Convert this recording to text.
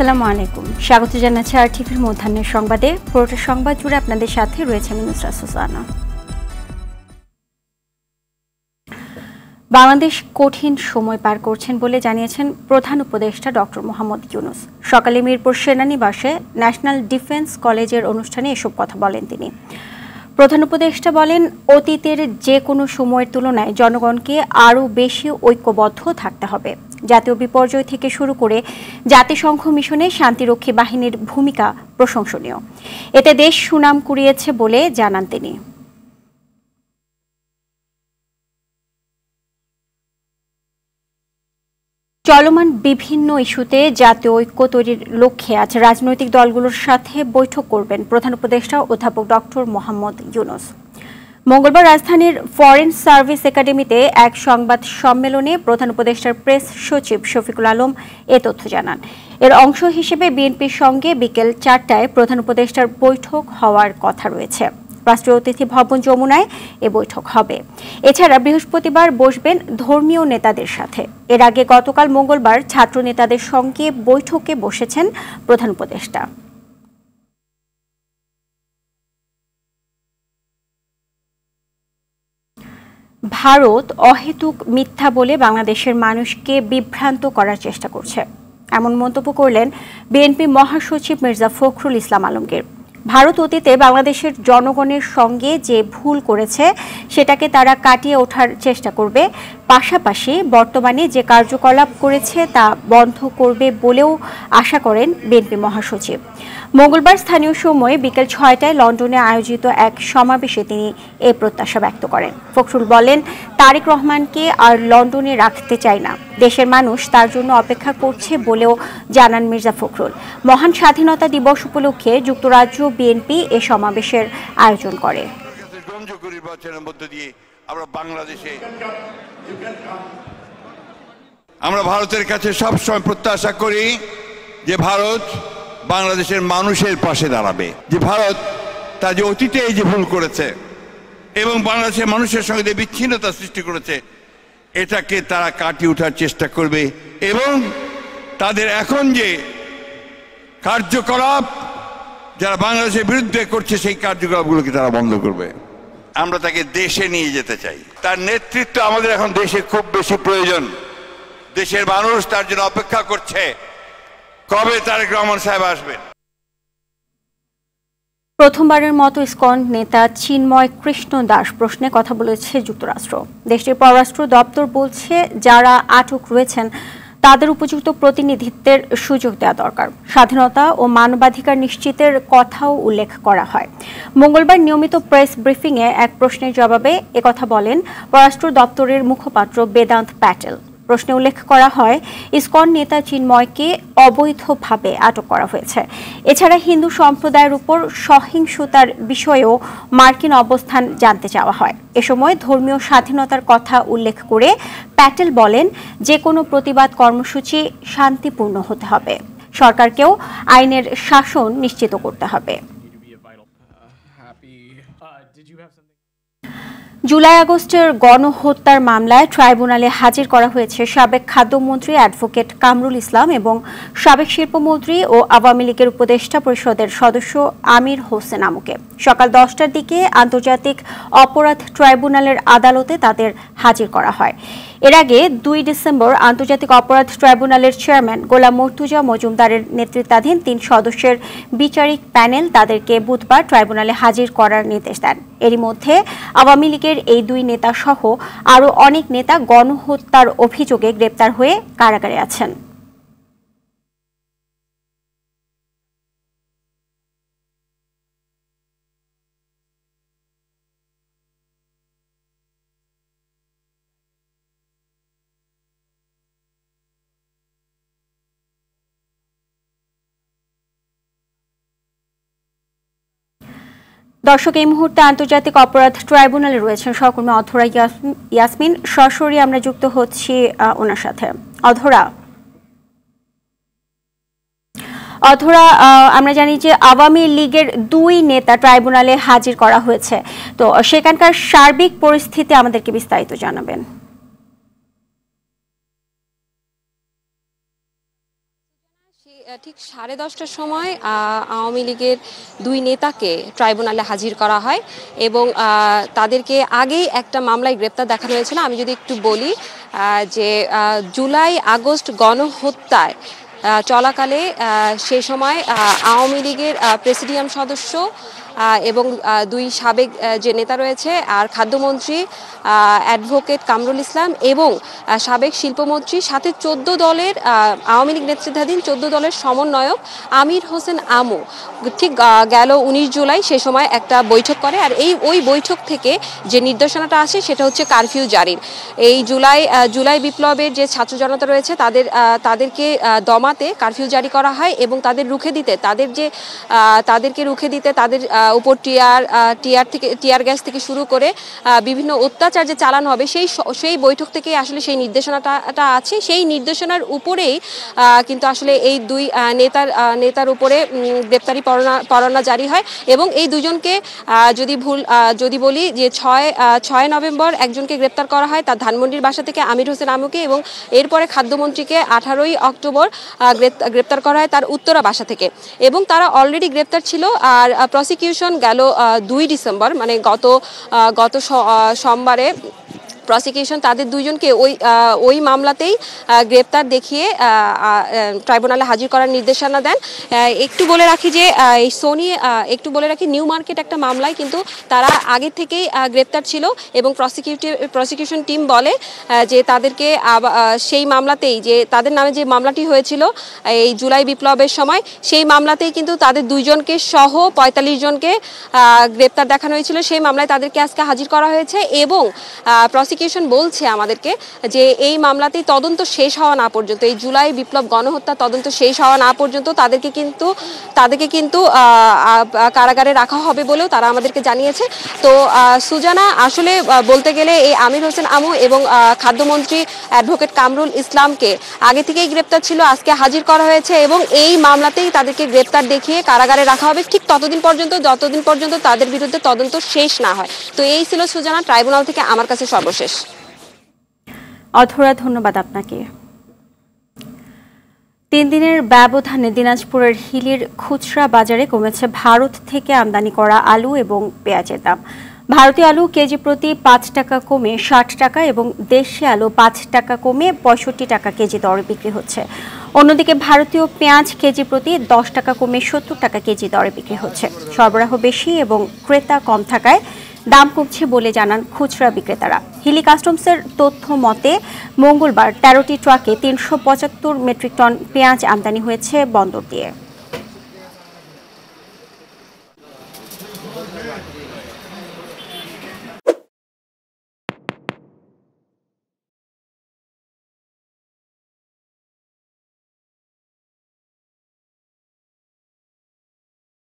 আসসালামু আলাইকুম, স্বাগত জানাচ্ছি আরটিভির মধ্যাহ্নের সংবাদে। পুরোটা সংবাদ জুড়ে আপনাদের সাথে রয়েছে আমি নুসরাত সুসানা। বাংলাদেশ কঠিন সময় পার করছেন বলে জানিয়েছেন প্রধান উপদেষ্টা ডক্টর মোহাম্মদ ইউনূস। সকালে মিরপুর সেনানিবাসে ন্যাশনাল ডিফেন্স কলেজের অনুষ্ঠানে এসব কথা বলেন তিনি। প্রধান উপদেষ্টা বলেন, অতীতের যে কোনো সময়ের তুলনায় জনগণকে আরও বেশি ঐক্যবদ্ধ থাকতে হবে। জাতীয় বিপর্যয় থেকে শুরু করে জাতিসংঘ মিশনে শান্তিরক্ষী বাহিনীর ভূমিকা প্রশংসনীয়। এতে দেশ সুনাম কুড়িয়েছে বলে জানান তিনি। চলমান বিভিন্ন ইস্যুতে জাতীয় ঐক্য তৈরির লক্ষ্যে আজ রাজনৈতিক দলগুলোর সাথে বৈঠক করবেন প্রধান উপদেষ্টা অধ্যাপক ডক্টর মোহাম্মদ ইউনূস। মঙ্গলবার রাজধানীর ফরেন সার্ভিস একাডেমিতে এক সংবাদ সম্মেলনে প্রধান উপদেষ্টার প্রেস সচিব শফিকুল আলম এ তথ্য জানান। এর অংশ হিসেবে বিএনপির সঙ্গে বিকেল 4টায় প্রধান উপদেষ্টার বৈঠক হওয়ার কথা রয়েছে। রাষ্ট্রীয় অতিথি ভবন যমুনায় এ বৈঠক হবে। এছাড়া বৃহস্পতিবার বসবেন ধর্মীয় নেতাদের সাথে। এর আগে গতকাল মঙ্গলবার ছাত্র নেতাদের সঙ্গে বৈঠকে বসেছেন প্রধান উপদেষ্টা। ভারত অহেতুক মিথ্যা বলে বাংলাদেশের মানুষকে বিভ্রান্ত করার চেষ্টা করছে, এমন মন্তব্য করলেন বিএনপি মহাসচিব মির্জা ফখরুল ইসলাম আলমগীর। ভারত অতীতে বাংলাদেশের জনগণের সঙ্গে যে ভুল করেছে সেটাকে তারা কাটিয়ে ওঠার চেষ্টা করবে, পাশাপাশি বর্তমানে যে কার্যকলাপ করেছে তা বন্ধ করবে বলেও আশা করেন বিএনপি মহাসচিব। মঙ্গলবার স্থানীয় সময়ে বিকেল 6টায় লন্ডনে আয়োজিত এক সমাবেশে তিনি এ প্রত্যাশা ব্যক্ত করেন। ফখরুল বলেন, তারেক রহমানকে আর লন্ডনে রাখতে চায় না, দেশের মানুষ তার জন্য অপেক্ষা করছে বলেও জানান মির্জা ফখরুল। মহান স্বাধীনতা দিবস উপলক্ষে যুক্তরাজ্য বিএনপি এ সমাবেশের আয়োজন করে। আমরা ভারতের কাছে সবসময় প্রত্যাশা করি যে ভারত বাংলাদেশের মানুষের পাশে দাঁড়াবে, যে ভারত তার যে অতীতে এই যে ভুল করেছে এবং বাংলাদেশের মানুষের সঙ্গে যে বিচ্ছিন্নতা সৃষ্টি করেছে এটাকে তারা কাটিয়ে ওঠার চেষ্টা করবে এবং তাদের এখন যে কার্যকলাপ যারা বাংলাদেশের বিরুদ্ধে করছে সেই কার্যকলাপগুলোকে তারা বন্ধ করবে। আমরা তাকে দেশে নিয়ে যেতে চাই, তার নেতৃত্ব আমাদের এখন দেশে খুব বেশি প্রয়োজন। দেশের মানুষ তার জন্য অপেক্ষা করছে, কবে তারেক রহমান সাহেব আসবেন। প্রথমবারের মতো ইসকন নেতা চিন্ময় কৃষ্ণ দাস প্রশ্নে কথা বলেছে যুক্তরাষ্ট্র। দেশটির পররাষ্ট্র দপ্তর বলছে, যারা আটক রয়েছেন তাদের উপযুক্ত প্রতিনিধিত্বের সুযোগ দেওয়া দরকার। স্বাধীনতা ও মানবাধিকার নিশ্চিতের কথাও উল্লেখ করা হয়। মঙ্গলবার নিয়মিত প্রেস ব্রিফিংয়ে এক প্রশ্নের জবাবে একথা বলেন পররাষ্ট্র দপ্তরের মুখপাত্র বেদান্ত প্যাটেল। প্রশ্নে উল্লেখ করা হয়, ইসকন নেতা চিন্ময়কে অবৈধভাবে আটক করা হয়েছে। এছাড়া হিন্দু সম্প্রদায়ের উপর সহিংসতার বিষয়েও মার্কিন অবস্থান জানতে চাওয়া হয়। এ সময় ধর্মীয় স্বাধীনতার কথা উল্লেখ করে প্যাটেল বলেন, যে কোনো প্রতিবাদ কর্মসূচি শান্তিপূর্ণ হতে হবে, সরকারকেও আইনের শাসন নিশ্চিত করতে হবে। জুলাই আগস্টের গণহত্যার মামলায় ট্রাইব্যুনালে হাজির করা হয়েছে সাবেক খাদ্যমন্ত্রী অ্যাডভোকেট কামরুল ইসলাম এবং সাবেক শিল্পমন্ত্রী ও আওয়ামী লীগের উপদেষ্টা পরিষদের সদস্য আমির হোসেন আমুকে। সকাল 10টার দিকে আন্তর্জাতিক অপরাধ ট্রাইব্যুনালের আদালতে তাদের হাজির করা হয়। এর আগে 2 ডিসেম্বর আন্তর্জাতিক অপরাধ ট্রাইব্যুনালের চেয়ারম্যান গোলাম মর্তুজা মজুমদারের নেতৃত্বাধীন 3 সদস্যের বিচারিক প্যানেল তাদেরকে বুধবার ট্রাইব্যুনালে হাজির করার নির্দেশ দেন। এরই মধ্যে আওয়ামী লীগের এই 2 নেতা সহ আরও অনেক নেতা গণহত্যার অভিযোগে গ্রেপ্তার হয়ে কারাগারে আছেন। দর্শক, এই মুহূর্তে আন্তর্জাতিক অপরাধ ট্রাইব্যুনালে রয়েছেন সহকর্মী অধরা ইয়াসমিন। সরাসরি আমরা যুক্ত হচ্ছি ওনার সাথে। অধরা, আমরা জানি যে আওয়ামী লীগের 2 নেতা ট্রাইব্যুনালে হাজির করা হয়েছে, তো সেখানকার সার্বিক পরিস্থিতি আমাদেরকে বিস্তারিত জানাবেন। ঠিক 10:30টার সময় আওয়ামী লীগের 2 নেতাকে ট্রাইব্যুনালে হাজির করা হয় এবং তাদেরকে আগেই একটা মামলায় গ্রেপ্তার দেখানো হয়েছিল। আমি যদি একটু বলি যে জুলাই আগস্ট গণহত্যায় চলাকালে সেই সময় আওয়ামী লীগের প্রেসিডিয়াম সদস্য এবং 2 সাবেক যে নেতা রয়েছে আর খাদ্যমন্ত্রী অ্যাডভোকেট কামরুল ইসলাম এবং সাবেক শিল্পমন্ত্রী সাথে 14 দলের আওয়ামী লীগ নেতৃত্বাধীন 14 দলের সমন্বয়ক আমির হোসেন আমু ঠিক গেল 19 জুলাই সে সময় একটা বৈঠক করে। আর ওই বৈঠক থেকে যে নির্দেশনাটা আসে সেটা হচ্ছে কারফিউ জারির। এই জুলাই বিপ্লবের যে ছাত্র জনতা রয়েছে তাদেরকে দমাতে কারফিউ জারি করা হয় এবং তাদেরকে রুখে দিতে তাদের উপর টিয়ার গ্যাস থেকে শুরু করে বিভিন্ন অত্যাচার যে চালানো হবে সেই বৈঠক থেকে আসলে সেই নির্দেশনাটা আছে। সেই নির্দেশনার উপরেই কিন্তু আসলে এই 2 নেতার উপরে গ্রেপ্তারি পরোয়ানা জারি হয় এবং এই দুজনকে যদি বলি যে 6 নভেম্বর একজনকে গ্রেপ্তার করা হয় তার ধানমন্ডির বাসা থেকে আমির হোসেন আমুকে এবং এরপরে খাদ্যমন্ত্রীকে 18ই অক্টোবর গ্রেপ্তার করা হয় তার উত্তরা বাসা থেকে এবং তারা অলরেডি গ্রেপ্তার ছিল। আর প্রসিকিউশন গেল 2 ডিসেম্বর মানে গত সোমবারে প্রসিকিউশন তাদের দুইজনকে ওই মামলাতেই গ্রেপ্তার দেখিয়ে ট্রাইব্যুনালে হাজির করার নির্দেশনা দেন। একটু বলে রাখি যে নিউ মার্কেট একটা মামলায় কিন্তু তারা আগে থেকেই গ্রেপ্তার ছিল এবং প্রসিকিউশন টিম বলে যে তাদেরকে সেই মামলাতেই যে তাদের নামে যে মামলাটি হয়েছিল এই জুলাই বিপ্লবের সময় সেই মামলাতেই কিন্তু তাদের দুইজনকে সহ 45 জনকে গ্রেপ্তার দেখানো হয়েছিল। সেই মামলায় তাদেরকে আজকে হাজির করা হয়েছে এবং প্রসিকিউশন বলছে আমাদেরকে যে এই মামলাতেই তদন্ত শেষ হওয়া না পর্যন্ত এই জুলাই বিপ্লব গণহত্যা তদন্ত শেষ হওয়া না পর্যন্ত তাদেরকে কিন্তু কারাগারে রাখা হবে বলেও তারা আমাদেরকে জানিয়েছে। তো সুজানা আসলে বলতে গেলে এই আমির হোসেন আমু এবং খাদ্যমন্ত্রী অ্যাডভোকেট কামরুল ইসলামকে আগে থেকেই গ্রেপ্তার ছিল, আজকে হাজির করা হয়েছে এবং এই মামলাতেই তাদেরকে গ্রেপ্তার দেখিয়ে কারাগারে রাখা হবে ঠিক যতদিন পর্যন্ত তাদের বিরুদ্ধে তদন্ত শেষ না হয়। তো এই ছিল সুজানা ট্রাইব্যুনাল থেকে আমার কাছে সর্বশেষ। অধরা, ধন্যবাদ আপনাকে। 3 দিনের ব্যবধানে দিনাজপুরের হিলির খুচরা বাজারে কমেছে ভারত থেকে আমদানি করা আলু এবং পেঁয়াজের দাম। ভারতীয় আলু কেজি প্রতি 5 টাকা কমে 60 টাকা এবং দেশি আলু 5 টাকা কমে 65 টাকা কেজি দরে বিক্রি হচ্ছে। অন্যদিকে ভারতীয় পেঁয়াজ কেজি প্রতি 10 টাকা কমে 70 টাকা কেজি দরে বিক্রি হচ্ছে। সরবরাহ বেশি এবং ক্রেতা কম থাকায় দাম কমছে বলে জানান খুচরা বিক্রেতারা। হিলি কাস্টমসের তথ্য মতে মঙ্গলবার 13টি ট্রাকে 375 মেট্রিক টন পেঁয়াজ আমদানি হয়েছে বন্দর দিয়ে।